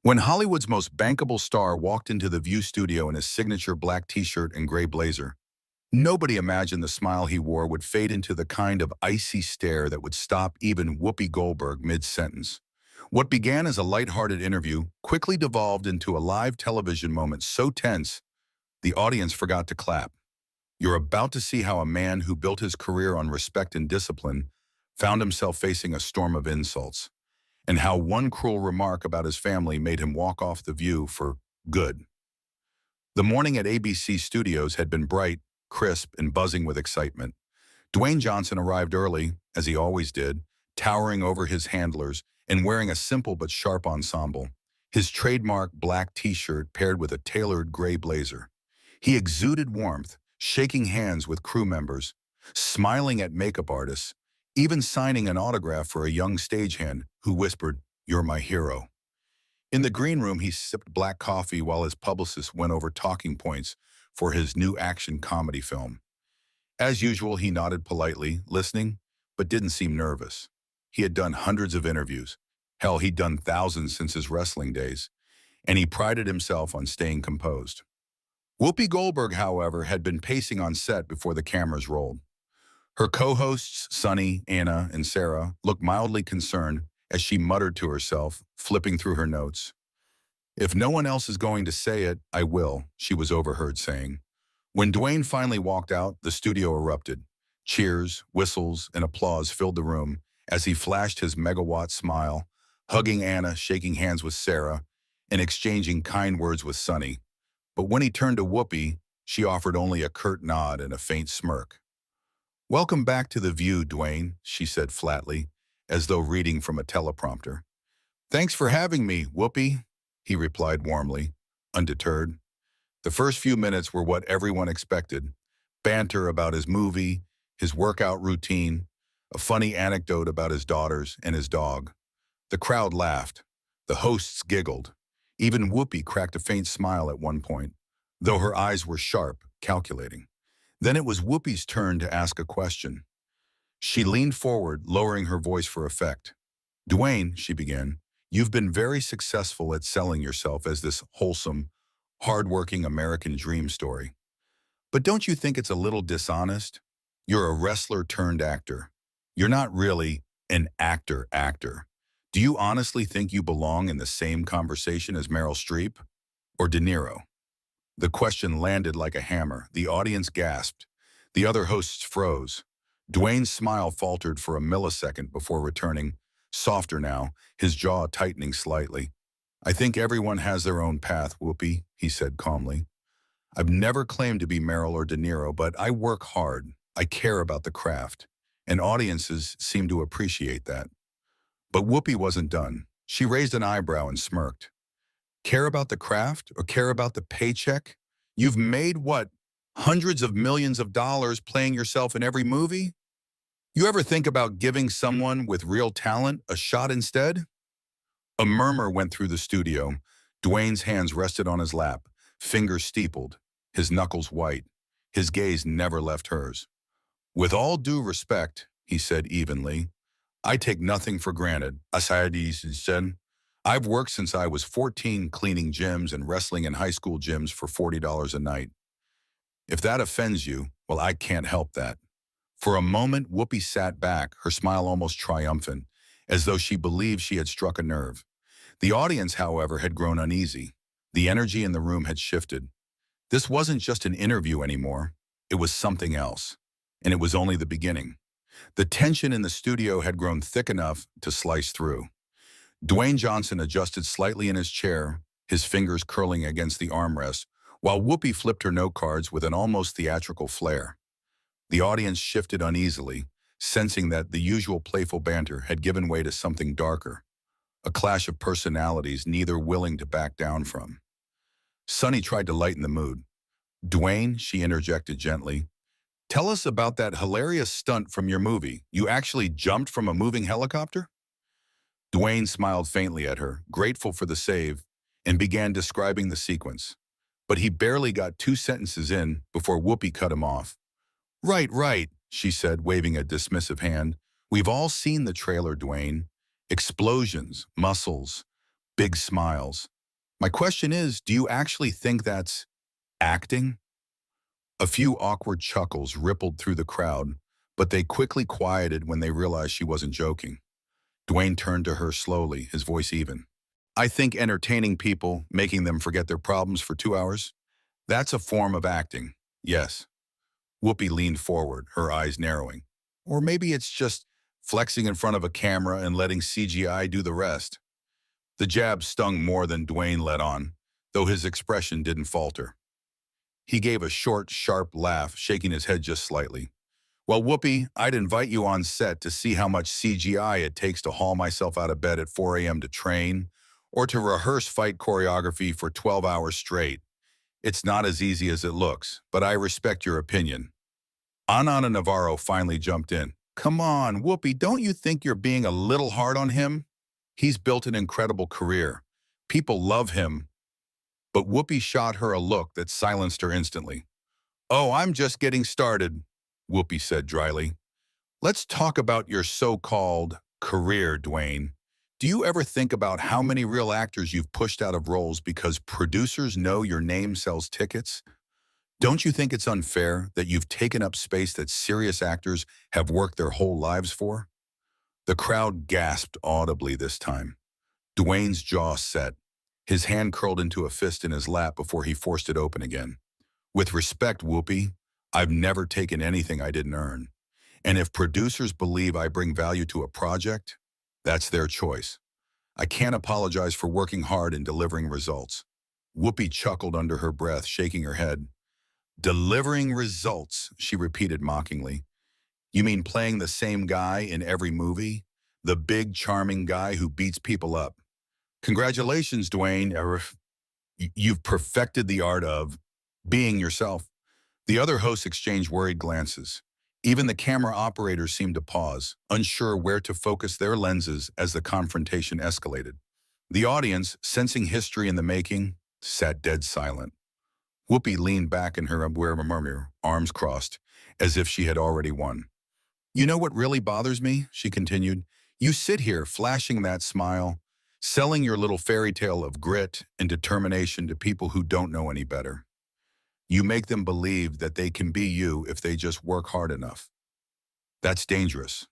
When Hollywood's most bankable star walked into the View studio in his signature black t-shirt and gray blazer, nobody imagined the smile he wore would fade into the kind of icy stare that would stop even Whoopi Goldberg mid-sentence. What began as a light-hearted interview quickly devolved into a live television moment so tense, the audience forgot to clap. You're about to see how a man who built his career on respect and discipline found himself facing a storm of insults, and how one cruel remark about his family made him walk off the View for good. The morning at ABC Studios had been bright, crisp, and buzzing with excitement. Dwayne Johnson arrived early, as he always did, towering over his handlers and wearing a simple but sharp ensemble, his trademark black t-shirt paired with a tailored gray blazer. He exuded warmth, shaking hands with crew members, smiling at makeup artists, even signing an autograph for a young stagehand who whispered, "You're my hero." In the green room, he sipped black coffee while his publicist went over talking points for his new action comedy film. As usual, he nodded politely, listening, but didn't seem nervous. He had done hundreds of interviews. Hell, he'd done thousands since his wrestling days, and he prided himself on staying composed. Whoopi Goldberg, however, had been pacing on set before the cameras rolled. Her co-hosts, Sunny, Anna, and Sarah, looked mildly concerned as she muttered to herself, flipping through her notes. "If no one else is going to say it, I will," she was overheard saying. When Dwayne finally walked out, the studio erupted. Cheers, whistles, and applause filled the room as he flashed his megawatt smile, hugging Anna, shaking hands with Sarah, and exchanging kind words with Sunny. But when he turned to Whoopi, she offered only a curt nod and a faint smirk. "Welcome back to the View, Dwayne," she said flatly, as though reading from a teleprompter. "Thanks for having me, Whoopi," he replied warmly, undeterred. The first few minutes were what everyone expected: banter about his movie, his workout routine, a funny anecdote about his daughters and his dog. The crowd laughed. The hosts giggled. Even Whoopi cracked a faint smile at one point, though her eyes were sharp, calculating. Then it was Whoopi's turn to ask a question. She leaned forward, lowering her voice for effect. "Dwayne," she began, "you've been very successful at selling yourself as this wholesome, hard-working American dream story. But don't you think it's a little dishonest? You're a wrestler turned actor. You're not really an actor. Do you honestly think you belong in the same conversation as Meryl Streep or De Niro?" The question landed like a hammer. The audience gasped. The other hosts froze. Dwayne's smile faltered for a millisecond before returning, softer now, his jaw tightening slightly. "I think everyone has their own path, Whoopi," he said calmly. "I've never claimed to be Meryl or De Niro, but I work hard. I care about the craft, and audiences seem to appreciate that." But Whoopi wasn't done. She raised an eyebrow and smirked. "Care about the craft or care about the paycheck? You've made, what, hundreds of millions of dollars playing yourself in every movie? You ever think about giving someone with real talent a shot instead?" A murmur went through the studio. Dwayne's hands rested on his lap, fingers steepled, his knuckles white. His gaze never left hers. "With all due respect," he said evenly, "I take nothing for granted. I've worked since I was 14 cleaning gyms and wrestling in high school gyms for $40 a night. If that offends you, well, I can't help that." For a moment, Whoopi sat back, her smile almost triumphant, as though she believed she had struck a nerve. The audience, however, had grown uneasy. The energy in the room had shifted. This wasn't just an interview anymore. It was something else. And it was only the beginning. The tension in the studio had grown thick enough to slice through. Dwayne Johnson adjusted slightly in his chair, his fingers curling against the armrest, while Whoopi flipped her note cards with an almost theatrical flair. The audience shifted uneasily, sensing that the usual playful banter had given way to something darker, a clash of personalities neither willing to back down from. Sunny tried to lighten the mood. "Dwayne," she interjected gently, "tell us about that hilarious stunt from your movie. You actually jumped from a moving helicopter?" Dwayne smiled faintly at her, grateful for the save, and began describing the sequence. But he barely got 2 sentences in before Whoopi cut him off. Right, she said, waving a dismissive hand. "We've all seen the trailer, Dwayne. Explosions, muscles, Big smiles. My question is, do you actually think that's acting? A few awkward chuckles rippled through the crowd, but they quickly quieted when they realized she wasn't joking. Dwayne turned to her slowly, his voice even. I think entertaining people, making them forget their problems for 2 hours, that's a form of acting. Yes. Whoopi leaned forward, her eyes narrowing. Or maybe it's just flexing in front of a camera and letting CGI do the rest. The jab stung more than Dwayne let on, though his expression didn't falter. He gave a short, sharp laugh, shaking his head just slightly. Well, Whoopi, I'd invite you on set to see how much CGI it takes to haul myself out of bed at 4 a.m. to train, or to rehearse fight choreography for 12 hours straight. It's not as easy as it looks, but I respect your opinion. Ana Navarro finally jumped in. Come on, Whoopi, don't you think you're being a little hard on him? He's built an incredible career. People love him. But Whoopi shot her a look that silenced her instantly. Oh, I'm just getting started, Whoopi said dryly. Let's talk about your so-called career, Dwayne. Do you ever think about how many real actors you've pushed out of roles because producers know your name sells tickets? Don't you think it's unfair that you've taken up space that serious actors have worked their whole lives for? The crowd gasped audibly this time. Dwayne's jaw set. His hand curled into a fist in his lap before he forced it open again. With respect, Whoopi, I've never taken anything I didn't earn. And if producers believe I bring value to a project, that's their choice. I can't apologize for working hard and delivering results. Whoopi chuckled under her breath, shaking her head. Delivering results, she repeated mockingly. You mean playing the same guy in every movie? The big, charming guy who beats people up. Congratulations, Dwayne. You've perfected the art of being yourself. The other hosts exchanged worried glances. Even the camera operators seemed to pause, unsure where to focus their lenses as the confrontation escalated. The audience, sensing history in the making, sat dead silent. Whoopi leaned back in her murmur, arms crossed, as if she had already won. You know what really bothers me? She continued. You sit here flashing that smile, selling your little fairy tale of grit and determination to people who don't know any better. You make them believe that they can be you if they just work hard enough. That's dangerous.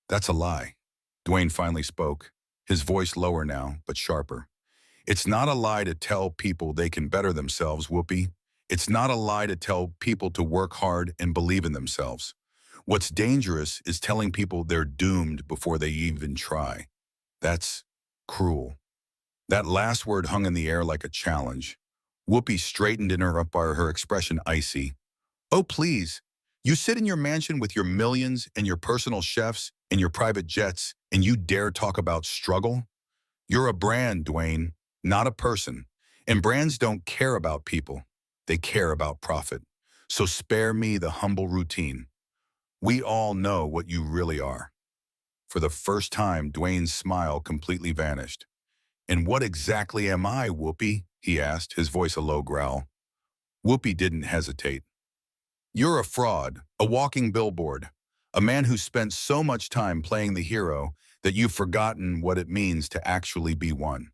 That's a lie. Dwayne finally spoke, his voice lower now, but sharper. It's not a lie to tell people they can better themselves, Whoopi. It's not a lie to tell people to work hard and believe in themselves. What's dangerous is telling people they're doomed before they even try. That's cruel. That last word hung in the air like a challenge. Whoopi straightened in her upper, her expression icy. Oh, please. You sit in your mansion with your millions and your personal chefs and your private jets, and you dare talk about struggle? You're a brand, Dwayne, not a person. And brands don't care about people. They care about profit. So spare me the humble routine. We all know what you really are. For the first time, Dwayne's smile completely vanished. And what exactly am I, Whoopi? He asked, his voice a low growl. Whoopi didn't hesitate. You're a fraud, a walking billboard, a man who spent so much time playing the hero that you've forgotten what it means to actually be one.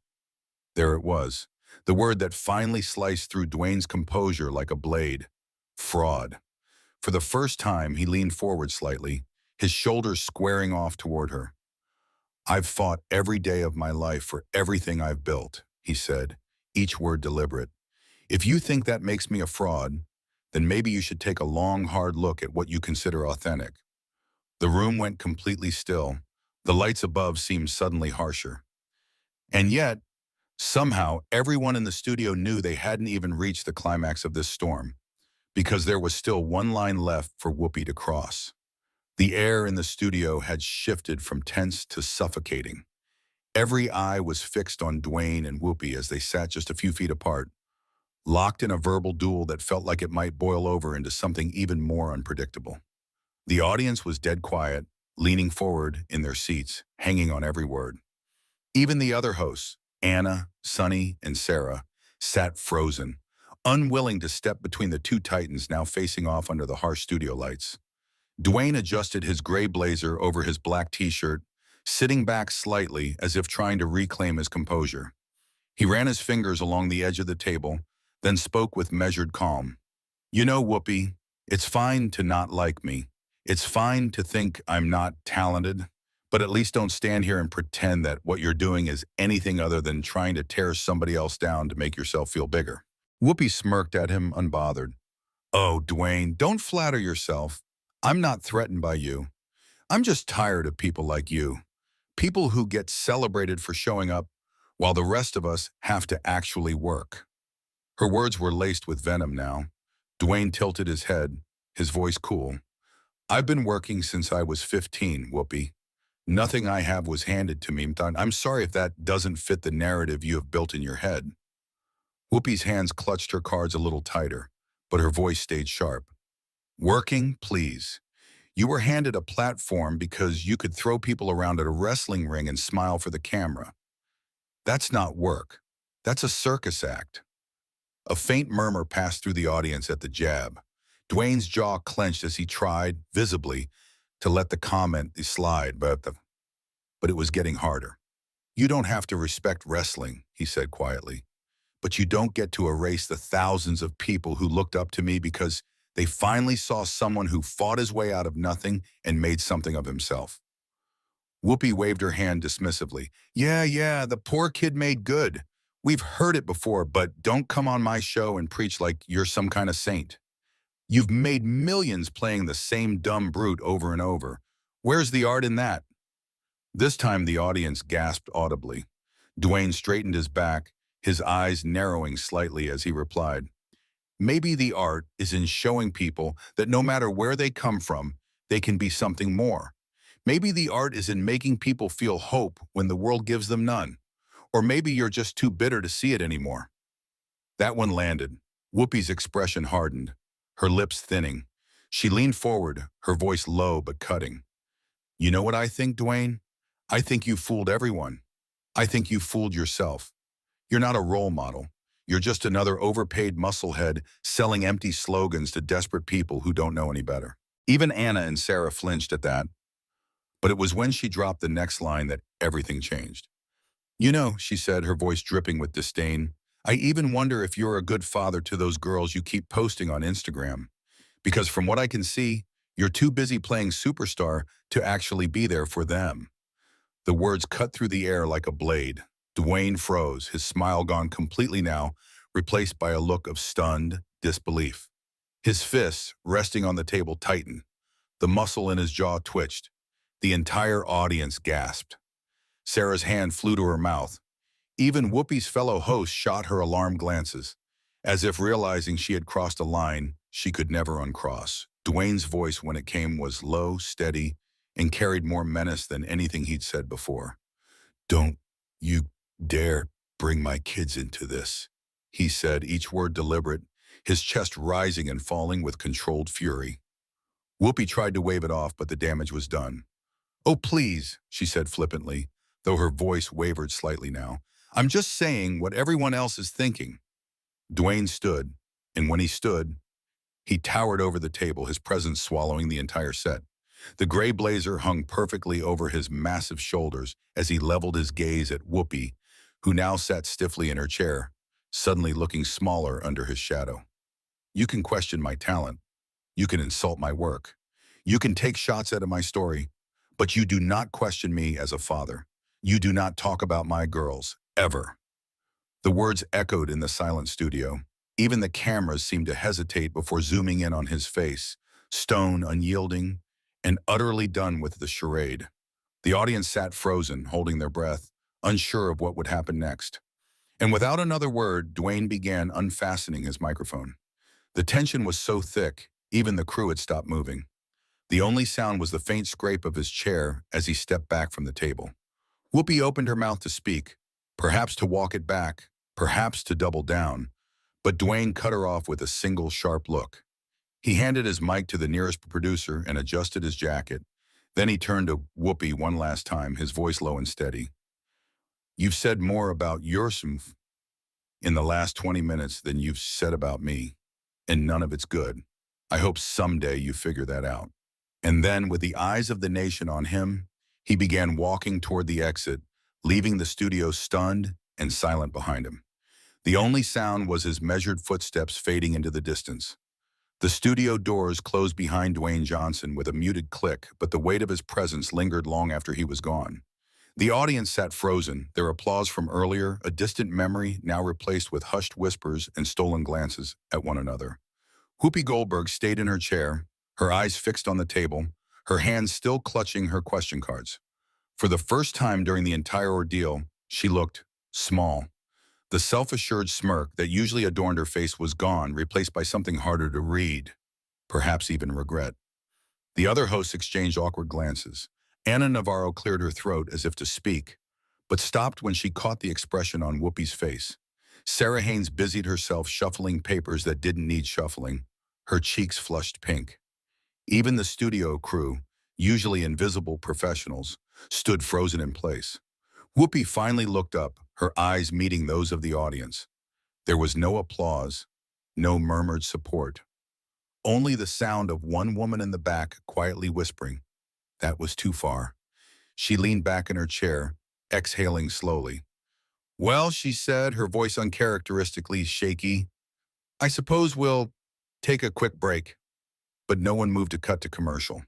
There it was, the word that finally sliced through Dwayne's composure like a blade. Fraud. For the first time, he leaned forward slightly, his shoulders squaring off toward her. I've fought every day of my life for everything I've built, he said, each word deliberate. If you think that makes me a fraud, then maybe you should take a long, hard look at what you consider authentic. The room went completely still. The lights above seemed suddenly harsher. And yet, somehow, everyone in the studio knew they hadn't even reached the climax of this storm, because there was still one line left for Whoopi to cross. The air in the studio had shifted from tense to suffocating. Every eye was fixed on Dwayne and Whoopi as they sat just a few feet apart, locked in a verbal duel that felt like it might boil over into something even more unpredictable. The audience was dead quiet, leaning forward in their seats, hanging on every word. Even the other hosts, Anna, Sunny, and Sarah, sat frozen, unwilling to step between the two titans now facing off under the harsh studio lights. Dwayne adjusted his gray blazer over his black t-shirt, sitting back slightly as if trying to reclaim his composure. He ran his fingers along the edge of the table, then spoke with measured calm. You know, Whoopi, it's fine to not like me. It's fine to think I'm not talented, but at least don't stand here and pretend that what you're doing is anything other than trying to tear somebody else down to make yourself feel bigger. Whoopi smirked at him, unbothered. Oh, Dwayne, don't flatter yourself. I'm not threatened by you. I'm just tired of people like you. People who get celebrated for showing up while the rest of us have to actually work. Her words were laced with venom now. Dwayne tilted his head, his voice cool. I've been working since I was 15, Whoopi. Nothing I have was handed to me. I'm sorry if that doesn't fit the narrative you have built in your head. Whoopi's hands clutched her cards a little tighter, but her voice stayed sharp. Working, please. You were handed a platform because you could throw people around at a wrestling ring and smile for the camera. That's not work. That's a circus act. A faint murmur passed through the audience at the jab. Dwayne's jaw clenched as he tried, visibly, to let the comment slide, but it was getting harder. You don't have to respect wrestling, he said quietly, but you don't get to erase the thousands of people who looked up to me because they finally saw someone who fought his way out of nothing and made something of himself. Whoopi waved her hand dismissively. Yeah, the poor kid made good. We've heard it before, but don't come on my show and preach like you're some kind of saint. You've made millions playing the same dumb brute over and over. Where's the art in that? This time the audience gasped audibly. Dwayne straightened his back, his eyes narrowing slightly as he replied, maybe the art is in showing people that no matter where they come from, they can be something more. Maybe the art is in making people feel hope when the world gives them none. Or maybe you're just too bitter to see it anymore. That one landed. Whoopi's expression hardened, her lips thinning. She leaned forward, her voice low but cutting. You know what I think, Dwayne? I think you fooled everyone. I think you fooled yourself. You're not a role model. You're just another overpaid musclehead selling empty slogans to desperate people who don't know any better. Even Anna and Sarah flinched at that. But it was when she dropped the next line that everything changed. You know, she said, her voice dripping with disdain, I even wonder if you're a good father to those girls you keep posting on Instagram. Because from what I can see, you're too busy playing superstar to actually be there for them. The words cut through the air like a blade. Dwayne froze, his smile gone completely now, replaced by a look of stunned disbelief. His fists, resting on the table, tightened. The muscle in his jaw twitched. The entire audience gasped. Sarah's hand flew to her mouth. Even Whoopi's fellow hosts shot her alarmed glances, as if realizing she had crossed a line she could never uncross. Dwayne's voice, when it came, was low, steady, and carried more menace than anything he'd said before. Don't you dare bring my kids into this, he said, each word deliberate, his chest rising and falling with controlled fury. Whoopi tried to wave it off, but the damage was done. Oh, please, she said flippantly, though her voice wavered slightly now. I'm just saying what everyone else is thinking. Dwayne stood, and when he stood, he towered over the table, his presence swallowing the entire set. The gray blazer hung perfectly over his massive shoulders as he leveled his gaze at Whoopi, who now sat stiffly in her chair, suddenly looking smaller under his shadow. You can question my talent. You can insult my work. You can take shots at my story, but you do not question me as a father. You do not talk about my girls, ever. The words echoed in the silent studio. Even the cameras seemed to hesitate before zooming in on his face, stone, unyielding, and utterly done with the charade. The audience sat frozen, holding their breath, unsure of what would happen next. And without another word, Dwayne began unfastening his microphone. The tension was so thick, even the crew had stopped moving. The only sound was the faint scrape of his chair as he stepped back from the table. Whoopi opened her mouth to speak, perhaps to walk it back, perhaps to double down, but Dwayne cut her off with a single sharp look. He handed his mic to the nearest producer and adjusted his jacket. Then he turned to Whoopi one last time, his voice low and steady. You've said more about yourself in the last 20 minutes than you've said about me, and none of it's good. I hope someday you figure that out. And then, with the eyes of the nation on him, He began walking toward the exit, leaving the studio stunned and silent behind him. The only sound was his measured footsteps fading into the distance. The studio doors closed behind Dwayne Johnson with a muted click, but the weight of his presence lingered long after he was gone. The audience sat frozen, their applause from earlier, a distant memory now replaced with hushed whispers and stolen glances at one another. Whoopi Goldberg stayed in her chair, her eyes fixed on the table, her hands still clutching her question cards. For the first time during the entire ordeal, she looked small. The self-assured smirk that usually adorned her face was gone, replaced by something harder to read, perhaps even regret. The other hosts exchanged awkward glances. Anna Navarro cleared her throat as if to speak, but stopped when she caught the expression on Whoopi's face. Sarah Haynes busied herself shuffling papers that didn't need shuffling, her cheeks flushed pink. Even the studio crew, usually invisible professionals, stood frozen in place. Whoopi finally looked up, her eyes meeting those of the audience. There was no applause, no murmured support. Only the sound of one woman in the back quietly whispering, "That was too far." She leaned back in her chair, exhaling slowly. "Well," she said, her voice uncharacteristically shaky, "I suppose we'll take a quick break." But no one moved to cut to commercial.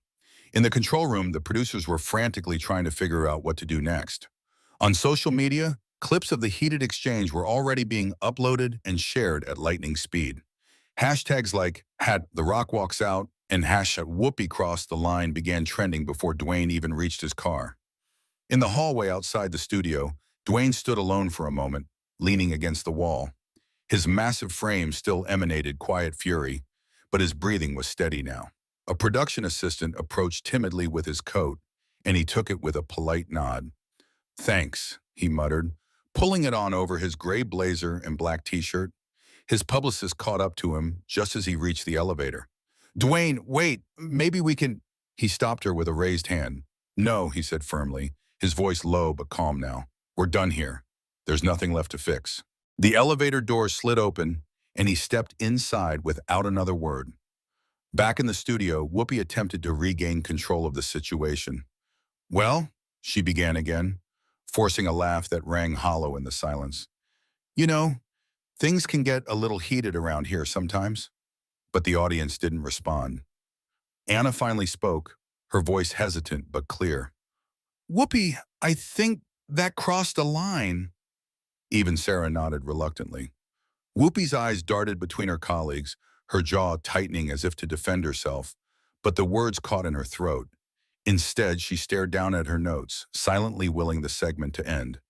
In the control room, the producers were frantically trying to figure out what to do next. On social media, clips of the heated exchange were already being uploaded and shared at lightning speed. Hashtags like #The Rock Walks Out and #Whoopi Crossed the Line began trending before Dwayne even reached his car. In the hallway outside the studio, Dwayne stood alone for a moment, leaning against the wall. His massive frame still emanated quiet fury, but his breathing was steady now. A production assistant approached timidly with his coat, and he took it with a polite nod. "Thanks," he muttered, pulling it on over his gray blazer and black t-shirt. His publicist caught up to him just as he reached the elevator. "Dwayne, wait, maybe we can—" He stopped her with a raised hand. "No," he said firmly, his voice low but calm now. "We're done here. There's nothing left to fix." The elevator door slid open, and he stepped inside without another word. Back in the studio, Whoopi attempted to regain control of the situation. "Well," she began again, forcing a laugh that rang hollow in the silence. "You know, things can get a little heated around here sometimes." But the audience didn't respond. Anna finally spoke, her voice hesitant but clear. "Whoopi, I think that crossed a line." Even Sarah nodded reluctantly. Whoopi's eyes darted between her colleagues, her jaw tightening as if to defend herself, but the words caught in her throat. Instead, she stared down at her notes, silently willing the segment to end.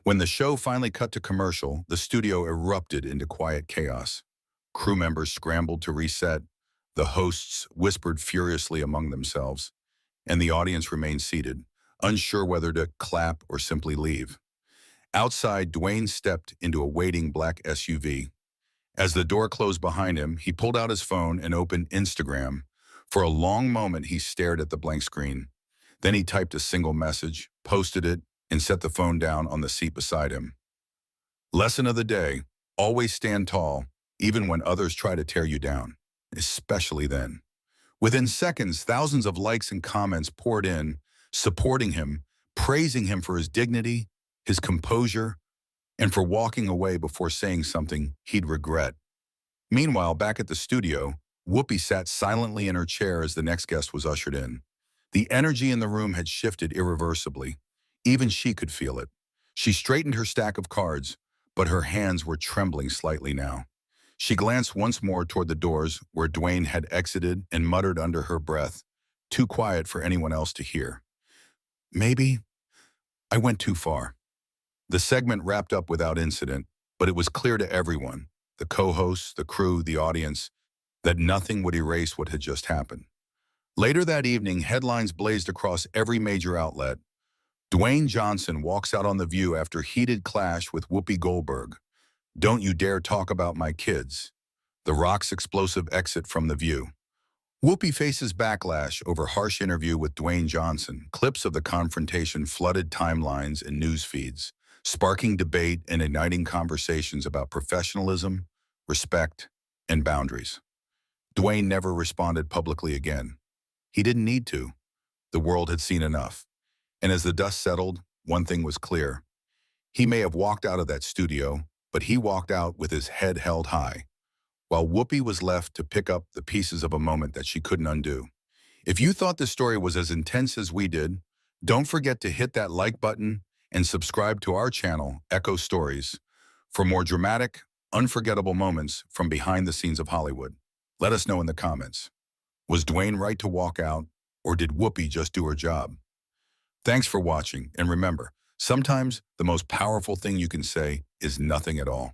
When the show finally cut to commercial, the studio erupted into quiet chaos. Crew members scrambled to reset, the hosts whispered furiously among themselves, and the audience remained seated, unsure whether to clap or simply leave. Outside, Dwayne stepped into a waiting black SUV. As the door closed behind him, he pulled out his phone and opened Instagram. For a long moment, he stared at the blank screen. Then he typed a single message, posted it, and set the phone down on the seat beside him. Lesson of the day: always stand tall, even when others try to tear you down, especially then. Within seconds, thousands of likes and comments poured in, supporting him, praising him for his dignity, his composure, and for walking away before saying something he'd regret. Meanwhile, back at the studio, Whoopi sat silently in her chair as the next guest was ushered in. The energy in the room had shifted irreversibly. Even she could feel it. She straightened her stack of cards, but her hands were trembling slightly now. She glanced once more toward the doors where Dwayne had exited and muttered under her breath, too quiet for anyone else to hear. "Maybe I went too far." The segment wrapped up without incident, but it was clear to everyone, the co-hosts, the crew, the audience, that nothing would erase what had just happened. Later that evening, headlines blazed across every major outlet. Dwayne Johnson walks out on The View after heated clash with Whoopi Goldberg. "Don't you dare talk about my kids." The Rock's explosive exit from The View. Whoopi faces backlash over harsh interview with Dwayne Johnson. Clips of the confrontation flooded timelines and news feeds, sparking debate and igniting conversations about professionalism, respect, and boundaries. Dwayne never responded publicly again. He didn't need to. The world had seen enough. And as the dust settled, one thing was clear. He may have walked out of that studio, but he walked out with his head held high, while Whoopi was left to pick up the pieces of a moment that she couldn't undo. If you thought this story was as intense as we did, don't forget to hit that like button and subscribe to our channel, Echo Stories, for more dramatic, unforgettable moments from behind the scenes of Hollywood. Let us know in the comments. Was Dwayne right to walk out, or did Whoopi just do her job? Thanks for watching, and remember, sometimes the most powerful thing you can say is nothing at all.